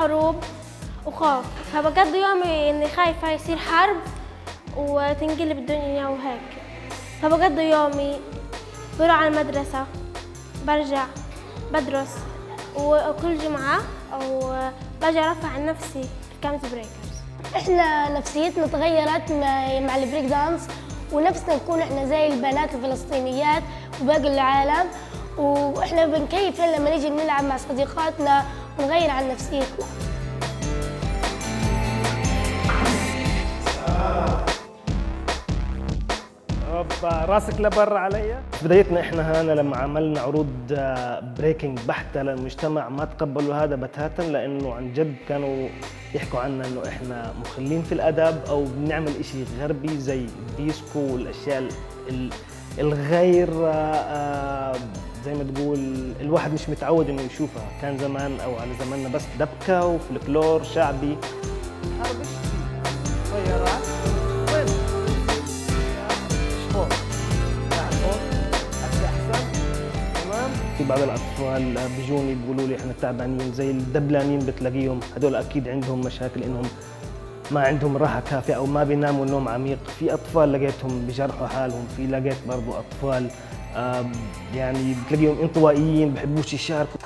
حروب وخوف، فبقضي يومي إني خايفة يصير حرب وتنقلب الدنيا وهيك. فبقضي يومي بروح على المدرسة، برجع بدرس، وكل جمعة أو باجي أرفع عن نفسي في كامت بريكرز. احنا نفسيتنا تغيرت مع البريك دانس، ونفسنا نكون احنا زي البنات الفلسطينيات وباقي العالم، واحنا بنكيف لما نيجي نلعب مع صديقاتنا ونغير عن نفسيتنا. راسك لبر عليا. بدايتنا احنا هنا لما عملنا عروض بريكنج بحتة للمجتمع ما تقبلوا هذا بتاتا، لانه عن جد كانوا يحكوا عنا انه احنا مخلين في الادب او بنعمل اشي غربي زي الديسكو والاشياء الغير زي ما تقول الواحد مش متعود انه يشوفها. كان زمان او على زماننا بس دبكة وفلكلور شعبي. طيارات وين؟ في بعض الأطفال بيجوني بيقولوا لي إحنا تعبانين زي الدبلانين، بتلاقيهم هدول أكيد عندهم مشاكل إنهم ما عندهم راحة كافية أو ما بيناموا نوم عميق. في أطفال لقيتهم بجرحوا حالهم، في لقيت برضو أطفال يعني بتلاقيهم انطوائيين بحبوش يشاركوا.